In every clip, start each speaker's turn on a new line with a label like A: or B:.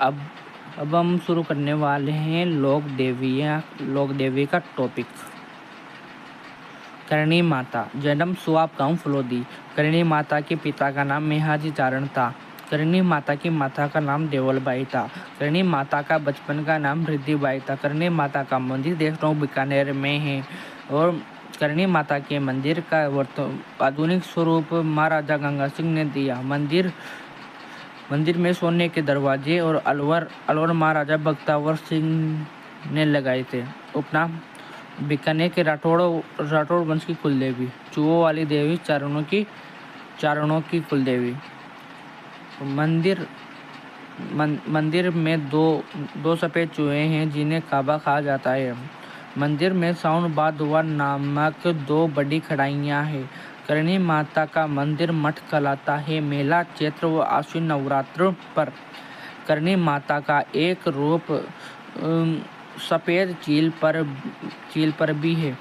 A: अब अब हम शुरू करने वाले हैं लोक देवी का टॉपिक। करणी माता। जन्म सुआब गांव फलोदी। करणी माता के पिता का नाम मेहाजी चारण था। करणी माता की माता का नाम देवलबाई था। करणी माता का बचपन का नाम रिद्धिबाई था। करणी माता का मंदिर देशनोक बीकानेर में है और करणी माता के मंदिर का आधुनिक स्वरूप महाराजा गंगा सिंह ने दिया। मंदिर में सोने के दरवाजे और अलवर महाराजा बख्तावर सिंह ने लगाए थे। उपनाम बीकानेर के राठौड़ वंश की कुलदेवी। चूहों वाली देवी चारणों की कुलदेवी। मंदिर में दो सफ़ेद चूहे हैं जिन्हें काबा कहा जाता है। मंदिर में साउन बादुआ नामक 2 बड़ी खड़ाइयाँ हैं। करणी माता का मंदिर मठ कहलाता है। मेला चैत्र व आश्विन नवरात्र पर। करणी माता का एक रूप सफ़ेद चील पर भी है।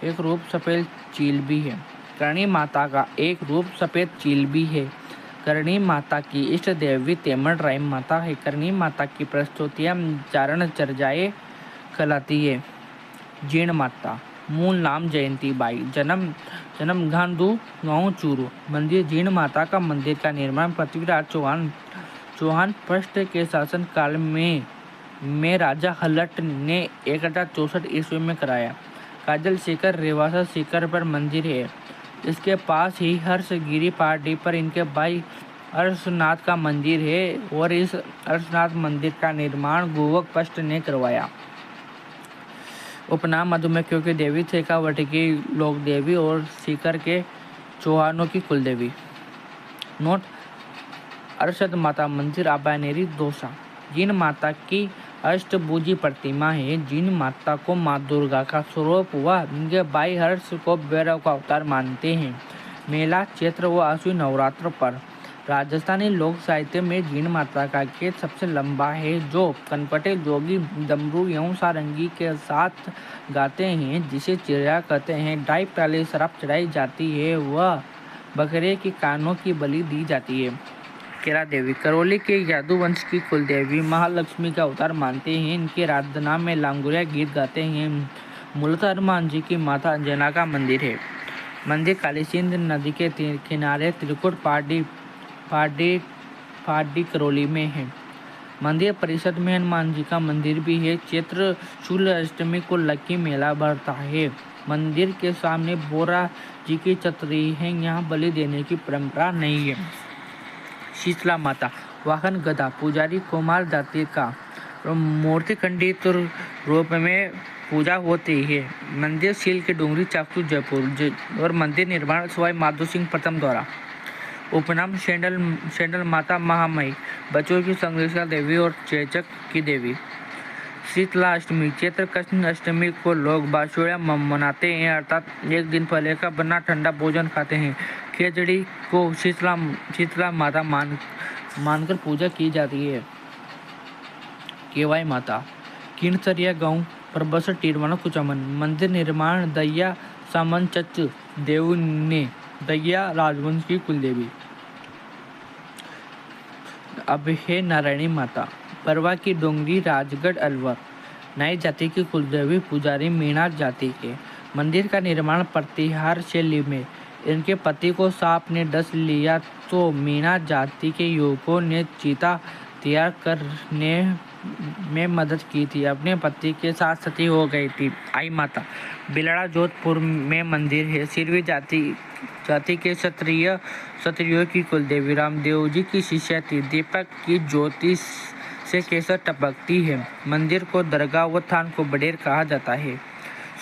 A: एक रूप सफ़ेद चील भी है। करणी माता का एक रूप सफ़ेद चील भी है। करणी माता की इष्ट देवी तेमड़राय माता है। करणी माता की प्रस्तुतियाँ चारण चर्चाएँ कहलाती है। जीण माता। मूल नाम जयंती बाई। जन्म घांडू गाँव चूरू। मंदिर जीण माता का मंदिर का निर्माण पृथ्वीराज चौहान फर्स्ट के शासन काल में राजा हल्लट ने 1064 ईस्वी में कराया। काजल शिखर रेवासा शिखर पर मंदिर है। इसके पास ही हर्षगिरी पहाड़ी पर इनके भाई हर्षनाथ का मंदिर है और इस हर्षनाथ मंदिर का निर्माण गुवक फर्स्ट ने करवाया। उपनाम मधुमक्खियों की देवी, शेखावटी की लोक देवी और सीकर के चौहानों की कुलदेवी। नोट: अरशद माता मंदिर आबानेरी दौसा। जिन माता की अष्टभुजी प्रतिमा है। जिन माता को माँ दुर्गा का स्वरूप व इनके भाई हर्ष को भैरव का अवतार मानते हैं। मेला चैत्र व आश्विन नवरात्र पर। राजस्थानी लोक साहित्य में जिन माता का गीत सबसे लंबा है जो कनपटे जोगी डमरू एवं सारंगी के साथ गाते हैं, जिसे चिड़िया कहते हैं। 2.5 प्याले शराब चढ़ाई जाती है व बकरे के कानों की बलि दी जाती है। केरा देवी। करौली के यादू वंश की कुलदेवी, महालक्ष्मी का अवतार मानते हैं। इनकी आराधना में लांगुरिया गीत गाते हैं। मूलतः हनुमान जी की माता अंजना का मंदिर है। मंदिर काली सिंध नदी के किनारे त्रिकुट पहाड़ी करौली में है। मंदिर परिसर में हनुमान जी का मंदिर भी है। चैत्र शुक्ल अष्टमी को लक्की मेला भरता है। मंदिर के सामने बोरा जी की छतरी है। यहाँ बलि देने की परंपरा नहीं है। शीतला माता। वाहन गदा। पुजारी कुमार जाति का। मूर्ति खंडित रूप में पूजा होती है। मंदिर सील के डूंगरी चाकू जयपुर और मंदिर निर्माण सवाई माधो सिंह प्रथम द्वारा। उपनाम शेंडल माता महामयी, बच्चों की संरक्षक देवी और चेचक की देवी। शीतला अष्टमी। चैत्र कृष्ण अष्टमी को लोग बासुड़िया मनाते हैं, अर्थात एक दिन पहले का बना ठंडा भोजन खाते हैं। खिचड़ी को शीतला माता मानकर पूजा की जाती है। केवाई माता। किणसरिया गांव प्रबसर टीरवाना कुचामन। मंदिर निर्माण दैया सामन चच देव ने। दैया राजवंश की कुलदेवी। अब है नारायणी माता। परवा की डोंगरी, राजगढ़, अलवर। नाई जाति की कुलदेवी, पुजारी मीणा जाति के। मंदिर का निर्माण प्रतिहार शैली में। इनके पति को सांप ने डस लिया तो मीणा जाति के युवकों ने चीता तैयार करने में मदद की थी। अपने पति के साथ सती हो गई थी। आई माता। बिलड़ा जोधपुर में मंदिर है। सिरवी जाति के क्षत्रियों की कुलदेवी। रामदेव जी की शिष्या थी। दीपक की ज्योति से केसर टपकती है। मंदिर को दरगाह व थान को बडेर कहा जाता है।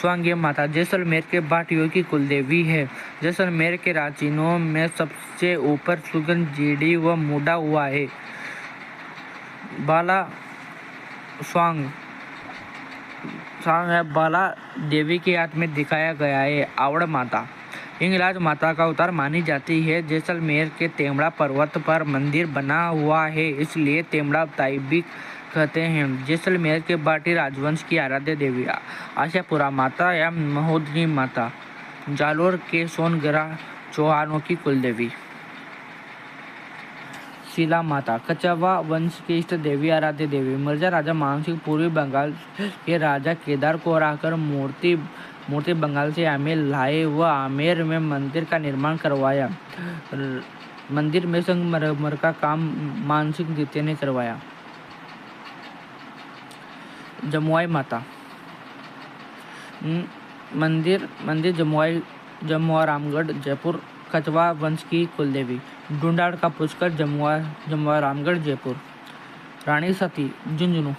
A: स्वांगे माता। जैसलमेर के भाटियों की कुलदेवी है। जैसलमेर के प्राचीनों में सबसे ऊपर सुगन जीडी व मुड़ा हुआ है। बाला स्वांग है, बाला देवी के हाथ में दिखाया गया है। आवड़ माता। हिंगलाज माता का अवतार मानी जाती है। जैसलमेर के तेमड़ा पर्वत पर मंदिर बना हुआ है, इसलिए तेमड़ा ताई भी कहते हैं। जैसलमेर के भाटी राजवंश की आराध्य देवी। आशापुरा माता या महोदनी माता। जालोर के सोनगरा चौहानों की कुलदेवी। शीला माता, कछवा वंश की इष्ट देवी, आराध्य देवी। मिर्जा राजा मान सिंह पूर्वी बंगाल के राजा केदार को हराकर मूर्ति बंगाल से आमेर लाए व आमेर में मंदिर का निर्माण करवाया। मंदिर में संगमरमर का काम मान सिंह द्वितीय ने करवाया। जमुआई माता मंदिर जमुआ रामगढ़ जयपुर, कछवा वंश की कुलदेवी। ढूंढाड़ का पुष्कर जमुआ रामगढ़ जयपुर। रानी सती झुंझुनू।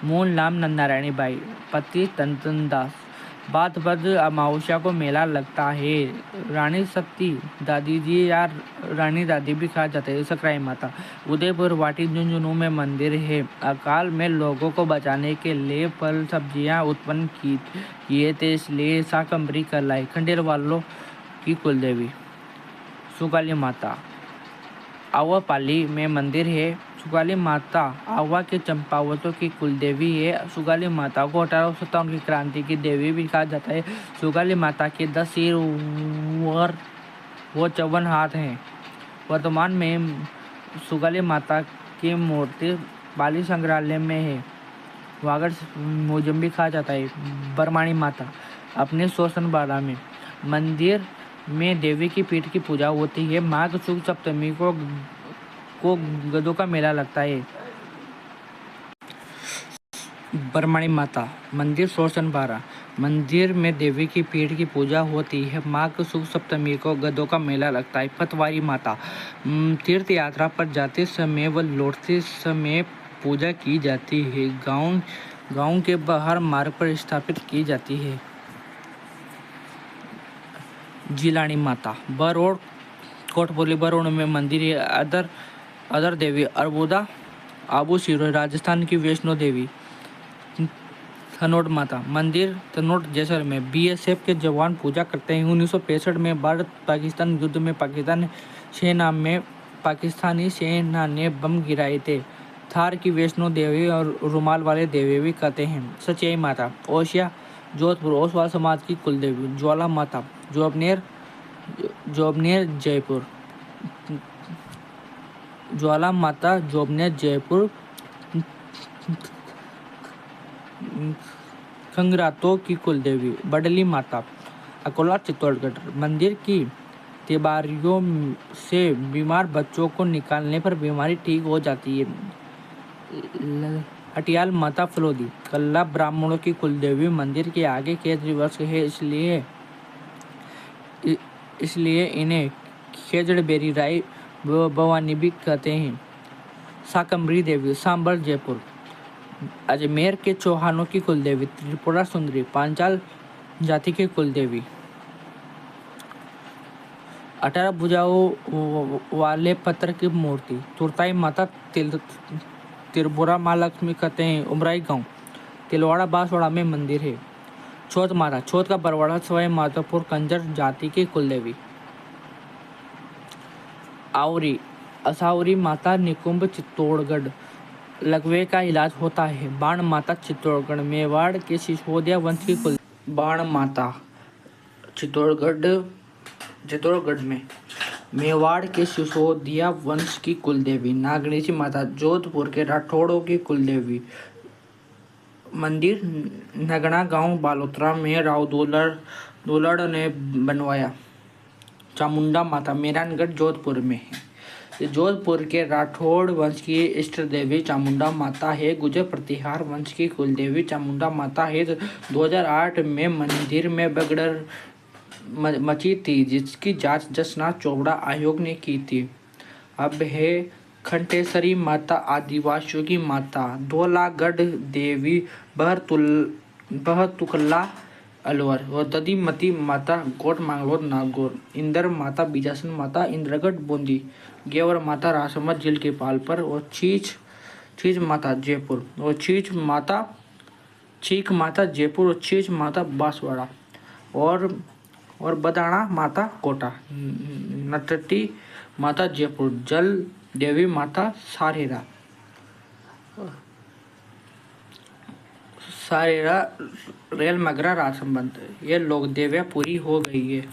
A: मूल नाम नंदारानी बाई, पति तंतन दास। बात बद अमावस्या को मेला लगता है। रानी सती दादी जी या रानी दादी भी कहा जाता है। सकराई माता, उदयपुर वाटी झुंझुनू में मंदिर है। अकाल में लोगों को बचाने के लिए फल सब्जियां उत्पन्न किए थे, इसलिए शाकंभरी कहलाई। खंडेर वालों की कुलदेवी। सुकाली माता, आवापाली में मंदिर है। सुगाली माता आवा के चंपावतों की कुलदेवी है। सुगाली माता को 1857 की क्रांति की देवी भी कहा जाता है। सुगाली माता के 10 सिर और 54 हाथ हैं। वर्तमान में सुगाली माता की मूर्ति पाली संग्रहालय में है। वागड़ म्यूजियम भी कहा जाता है। बरमाणी माता अपने शोषणबाड़ा में। मंदिर में देवी की पीठ की पूजा होती है। माघ शुक्ल सप्तमी को गधों का मेला लगता है। बरमाणी माता मंदिर शोषणबाड़ा। मंदिर में देवी की पीठ की पूजा होती है। माघ शुक्ल सप्तमी को गधों का मेला लगता है। पतवारी माता तीर्थ यात्रा पर जाते समय व लौटते समय पूजा की जाती है। गांव के बाहर मार्ग पर स्थापित की जाती है। जिलानी माता बरोड़ कोटपुली बरोड़ में मंदिर है। अदर देवी अरबुदा आबू सिरोही राजस्थान की वैष्णो देवी। थनोट माता मंदिर थनोट जैसलमेर। बीएसएफ के जवान पूजा करते हैं। 1965 में भारत पाकिस्तान युद्ध में पाकिस्तानी सेना ने बम गिराए थे। थार की वैष्णो देवी और रुमाल वाले देवी भी कहते हैं। सचियाई माता ओसिया जोधपुर ओसवाल समाज की कुलदेवी। ज्वाला माता जोबनेर जयपुर। ज्वाला माता जोबनेर जयपुर। खंगरातों की कुलदेवी। बडली माता अकोला चित्तौड़गढ़। मंदिर की तिबारियों से बीमार बच्चों को निकालने पर बीमारी ठीक हो जाती है। हटियाल माता फलोदी कल्ला ब्राह्मणों की कुलदेवी। मंदिर के आगे खेत दिवस है, इसलिए इन्हें खेजड़बेरी राय भवानी भी कहते हैं। शाकंभरी देवी सांबर जयपुर। अजमेर के चौहानों की कुलदेवी। त्रिपुरा सुंदरी पांचाल जाति की कुलदेवी। 18 भुजाओं वाले पत्थर की मूर्ति। तुरताई माता त्रिपुरा माँ लक्ष्मी कहते हैं। उमराई गांव तिलवाड़ा बांसवाड़ा में मंदिर है। छोत माता छोत का बरवाड़ा सवाई माधोपुर कंजर जाति की कुलदेवी। आवरी असावरी माता निकुंभ चित्तौड़गढ़। लकवे का इलाज होता है। बाण माता चित्तौड़गढ़। मेवाड़ के सिसोदिया वंश की कुल। बाण माता चित्तौड़गढ़ में मेवाड़ के सिसोदिया वंश की कुलदेवी। नागणेशी माता जोधपुर के राठौड़ों की कुलदेवी। मंदिर नगड़ा गांव बालोतरा में राव दुलड़ ने बनवाया। चामुंडा माता मेहरानगढ़ जोधपुर में है। जोधपुर के राठौड़ वंश की इष्ट देवी चामुंडा माता है। गुजर प्रतिहार वंश की कुलदेवी चामुंडा माता है। 2008 में मंदिर में भगदड़ मची थी, जिसकी जांच जसनाथ चोपड़ा आयोग ने की थी। अब है खंडेश्वरी माता आदिवासियों की माता। धौलागढ़ देवी बहतुकला अलवर और दधीमती माता कोट मांगलोर नागौर। इंदर माता बीजासन माता इंद्रगढ़ बूंदी। गेवर माता राजसमंद झील के पाल पर और चीच माता जयपुर और चीख माता जयपुर और चीच माता बांसवाड़ा और बदाना माता कोटा। नटटी माता जयपुर। जल देवी माता सारेरा रेल मगरा राजसमंद। ये लोक देवियाँ पूरी हो गई है।